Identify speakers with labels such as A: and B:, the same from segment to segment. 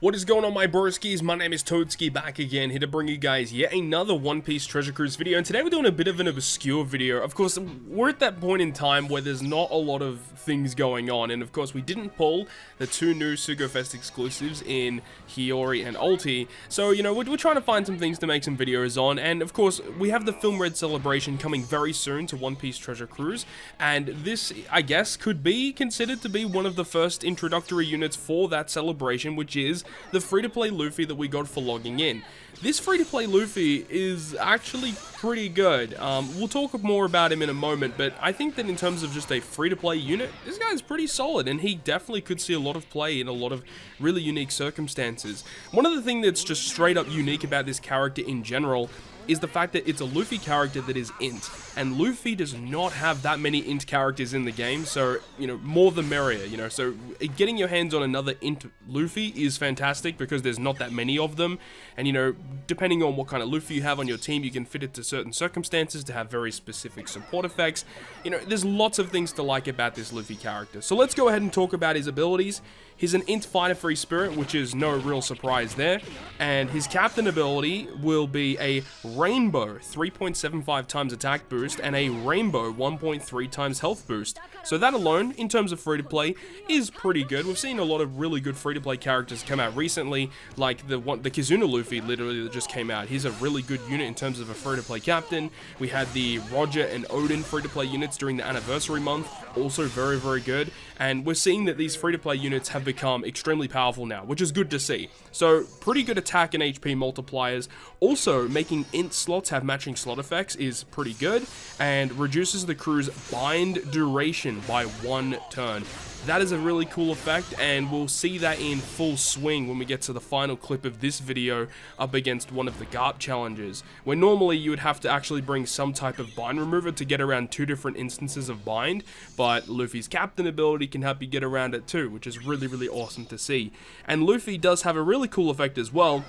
A: What is going on, my broskiis? My name is Toadskii, back again, here to bring you guys yet another One Piece Treasure Cruise video, and today we're doing a bit of an obscure video. Of course, we're at that point in time where there's not a lot of things going on, and of course we didn't pull the two new Sugofest exclusives in Hiyori and Ulti, so, you know, we're trying to find some things to make some videos on, and of course, we have the Film Red celebration coming very soon to One Piece Treasure Cruise, and this, I guess, could be considered to be one of the first introductory units for that celebration, which is the free-to-play Luffy that we got for logging in. This free-to-play Luffy is actually pretty good. We'll talk more about him in a moment, but I think that in terms of just a free-to-play unit, this guy's pretty solid, and he definitely could see a lot of play in a lot of really unique circumstances. One of the things that's just straight up unique about this character in general is the fact that it's a Luffy character that is int, and Luffy does not have that many int characters in the game, so, you know, more the merrier, you know, so getting your hands on another int Luffy is fantastic because there's not that many of them, and, you know, depending on what kind of Luffy you have on your team, you can fit it to certain circumstances to have very specific support effects. You know, there's lots of things to like about this Luffy character. So let's go ahead and talk about his abilities. He's an int fighter free spirit, which is no real surprise there, and his captain ability will be a rainbow 3.75 times attack boost and a rainbow 1.3 times health boost. So that alone, in terms of free to play, is pretty good. We've seen a lot of really good free to play characters come out recently, like the Kizuna Luffy literally that just came out. He's a really good unit in terms of a free to play captain. We had the Roger and Odin free to play units during the anniversary month, also very, very good. And we're seeing that these free to play units have become extremely powerful now, which is good to see. So pretty good attack and HP multipliers. Also, making int slots have matching slot effects is pretty good, and reduces the crew's bind duration by 1 turn. That is a really cool effect, and we'll see that in full swing when we get to the final clip of this video up against one of the Garp challenges, where normally you would have to actually bring some type of bind remover to get around 2 different instances of bind, but Luffy's captain ability can help you get around it too, which is really, really awesome to see. And Luffy does have a really cool effect as well,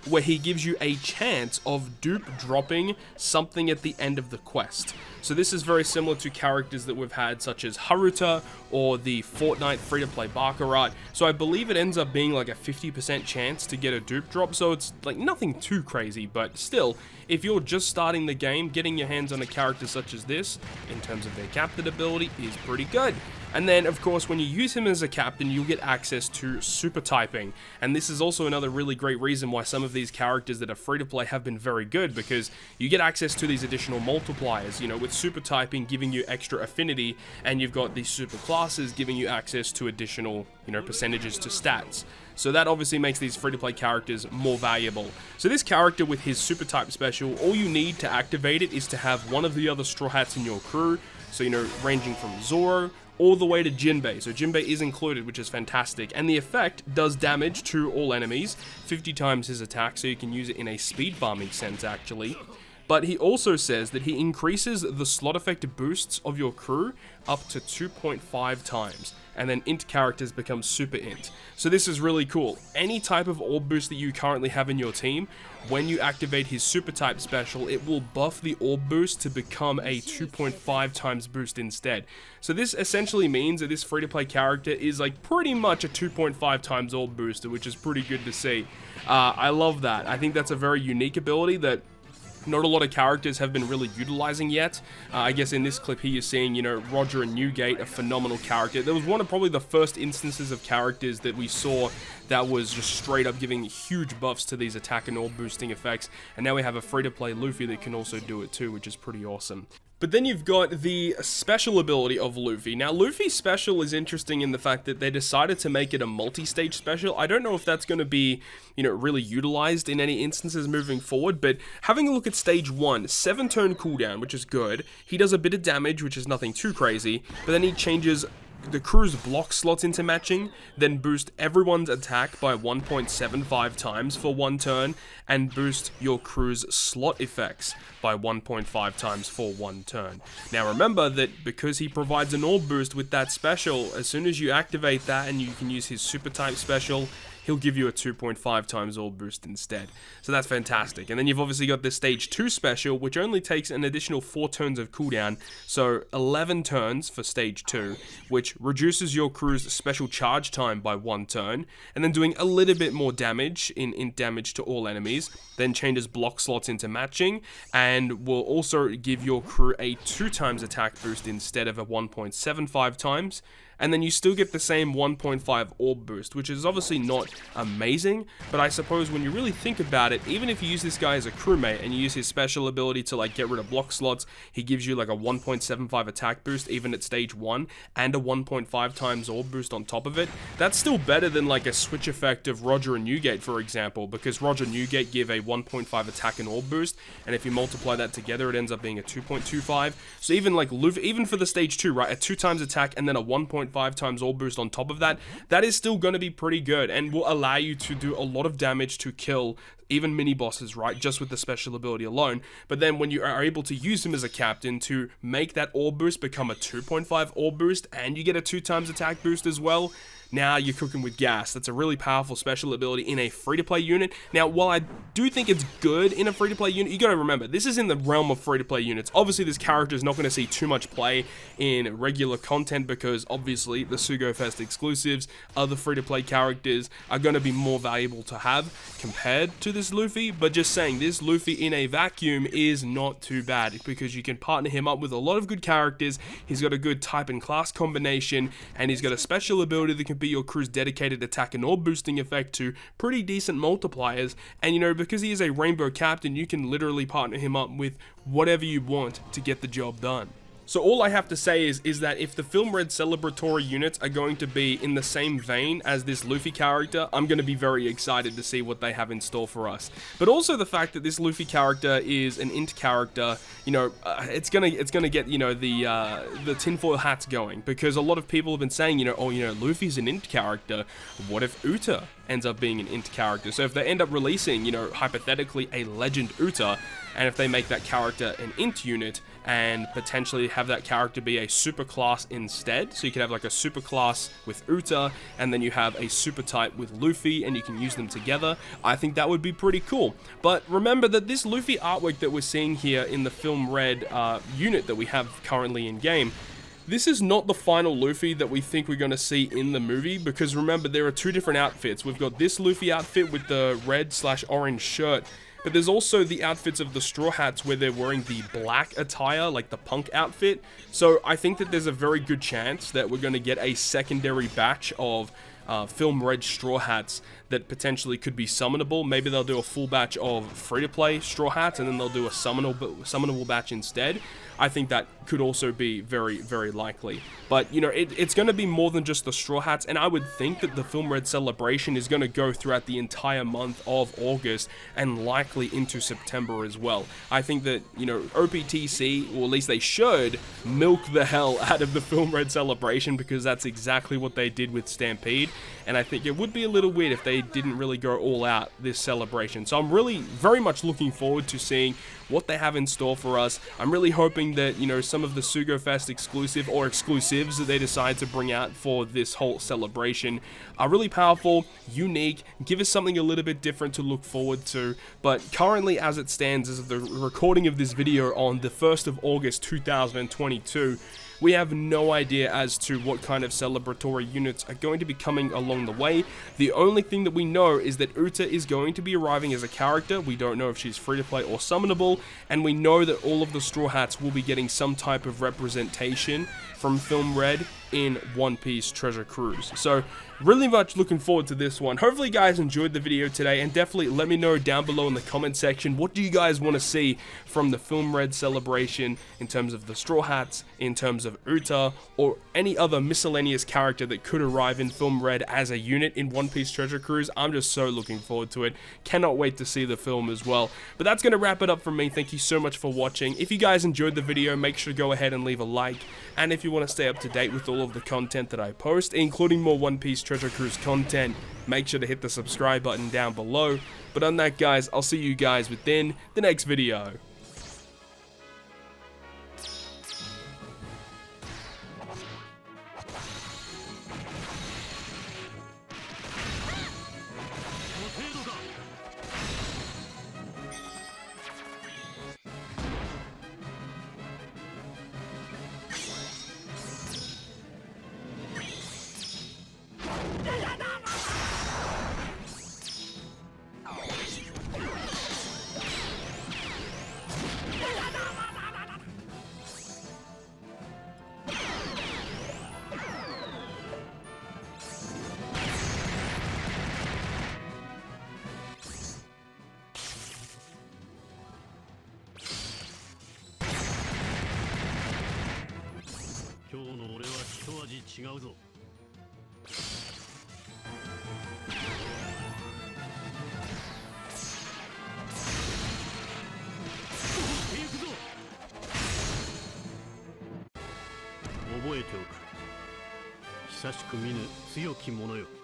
A: where he gives you a chance of dupe dropping something at the end of the quest. So this is very similar to characters that we've had, such as Haruta or the Fortnite free-to-play Baccarat. So I believe it ends up being like a 50% chance to get a dupe drop, so it's like nothing too crazy, but still, if you're just starting the game, getting your hands on a character such as this, in terms of their captain ability, is pretty good. And then, of course, when you use him as a captain, you'll get access to super typing. And this is also another really great reason why some of these characters that are free-to-play have been very good, because you get access to these additional multipliers, you know, with super typing giving you extra affinity, and you've got these super classes giving you access to additional, you know, percentages to stats. So that obviously makes these free-to-play characters more valuable. So this character with his super type special, all you need to activate it is to have one of the other Straw Hats in your crew. So, you know, ranging from Zoro all the way to Jinbei. So Jinbei is included, which is fantastic. And the effect does damage to all enemies, 50 times his attack, so you can use it in a speed farming sense, actually. But he also says that he increases the slot effect boosts of your crew up to 2.5 times. And then int characters become super int. So this is really cool. Any type of orb boost that you currently have in your team, when you activate his super type special, it will buff the orb boost to become a 2.5 times boost instead. So this essentially means that this free to play character is like pretty much a 2.5 times orb booster, which is pretty good to see. I love that. I think that's a very unique ability that not a lot of characters have been really utilizing yet. I guess in this clip here you're seeing, you know, Roger and Newgate, a phenomenal character. There was one of probably the first instances of characters that we saw that was just straight up giving huge buffs to these attack and orb boosting effects, and now we have a free-to-play Luffy that can also do it too, which is pretty awesome. But then you've got the special ability of Luffy. Now, Luffy's special is interesting in the fact that they decided to make it a multi-stage special. I don't know if that's going to be, you know, really utilized in any instances moving forward, but having a look at stage 1, 7-turn cooldown, which is good. He does a bit of damage, which is nothing too crazy, but then he changes the crew's block slots into matching, then boost everyone's attack by 1.75 times for 1 turn, and boost your crew's slot effects by 1.5 times for 1 turn. Now remember that because he provides an orb boost with that special, as soon as you activate that and you can use his super type special, he'll give you a 2.5 times orb boost instead. So that's fantastic. And then you've obviously got the stage 2 special, which only takes an additional 4 turns of cooldown, so 11 turns for stage 2, which reduces your crew's special charge time by 1 turn, and then doing a little bit more damage in damage to all enemies, then changes block slots into matching, and will also give your crew a 2 times attack boost instead of a 1.75 times. And then you still get the same 1.5 orb boost, which is obviously not amazing, but I suppose when you really think about it, even if you use this guy as a crewmate and you use his special ability to like get rid of block slots, he gives you like a 1.75 attack boost even at stage 1, and a 1.5 times orb boost on top of it. That's still better than like a switch effect of Roger and Newgate, for example, because Roger and Newgate give a 1.5 attack and orb boost, and if you multiply that together, it ends up being a 2.25. So even like Luffy, even for the stage 2, right, a 2 times attack and then a 1.5 times orb boost on top of that, that is still going to be pretty good and will allow you to do a lot of damage to kill even mini bosses, right, just with the special ability alone. But then when you are able to use him as a captain to make that orb boost become a 2.5 orb boost, and you get a 2 times attack boost as well, now you're cooking with gas. That's a really powerful special ability in a free-to-play unit. Now, while I do think it's good in a free-to-play unit, you gotta remember, this is in the realm of free-to-play units. Obviously, this character is not going to see too much play in regular content because, obviously, the SugoFest exclusives, other free-to-play characters are going to be more valuable to have compared to this Luffy. But just saying, this Luffy in a vacuum is not too bad because you can partner him up with a lot of good characters. He's got a good type and class combination, and he's got a special ability that can be your crew's dedicated attack and orb boosting effect to pretty decent multipliers. And you know, because he is a rainbow captain, you can literally partner him up with whatever you want to get the job done. So all I have to say is that if the Film Red celebratory units are going to be in the same vein as this Luffy character, I'm going to be very excited to see what they have in store for us. But also the fact that this Luffy character is an int character, you know, it's gonna get, you know, the tinfoil hats going, because a lot of people have been saying, you know, oh, you know, Luffy's an int character. What if Uta ends up being an int character? So if they end up releasing, you know, hypothetically a legend Uta, and if they make that character an int unit and potentially have that character be a super class instead, so you could have like a super class with Uta and then you have a super type with Luffy and you can use them together, I think that would be pretty cool. But remember that this Luffy artwork that we're seeing here in the Film Red unit that we have currently in game, this is not the final Luffy that we think we're going to see in the movie, because remember, there are 2 different outfits. We've got this Luffy outfit with the red/orange shirt, but there's also the outfits of the Straw Hats where they're wearing the black attire, like the punk outfit. So I think that there's a very good chance that we're going to get a secondary batch of Film Red Straw Hats that potentially could be summonable. Maybe they'll do a full batch of free-to-play Straw Hats and then they'll do a summonable batch instead. I think that could also be very, very likely. But, you know, it's going to be more than just the Straw Hats, and I would think that the Film Red celebration is going to go throughout the entire month of August and likely into September as well. I think that, you know, OPTC, or at least they should, milk the hell out of the Film Red celebration, because that's exactly what they did with Stampede, and I think it would be a little weird if they didn't really go all out this celebration. So I'm really very much looking forward to seeing what they have in store for us. I'm really hoping that, you know, some of the SugoFest exclusive or exclusives that they decide to bring out for this whole celebration are really powerful, unique, give us something a little bit different to look forward to. But currently, as it stands, as of the recording of this video on the 1st of August 2022, we have no idea as to what kind of celebratory units are going to be coming along the way. The only thing that we know is that Uta is going to be arriving as a character. We don't know if she's free to play or summonable, and we know that all of the Straw Hats will be getting some type of representation from Film Red in One Piece Treasure Cruise. So really much looking forward to this one. Hopefully you guys enjoyed the video today, and definitely let me know down below in the comment section, what do you guys want to see from the Film Red celebration in terms of the Straw Hats, in terms of Uta, or any other miscellaneous character that could arrive in Film Red as a unit in One Piece Treasure Cruise. I'm just so looking forward to it. Cannot wait to see the film as well. But that's going to wrap it up from me. Thank you so much for watching. If you guys enjoyed the video, make sure to go ahead and leave a like. And if you want to stay up to date with all all of the content that I post, including more One Piece Treasure Cruise content. Make sure to hit the subscribe button down below. But on that, guys, I'll see you guys within the next video.
B: 覚えておく。久しく見ぬ強き者よ。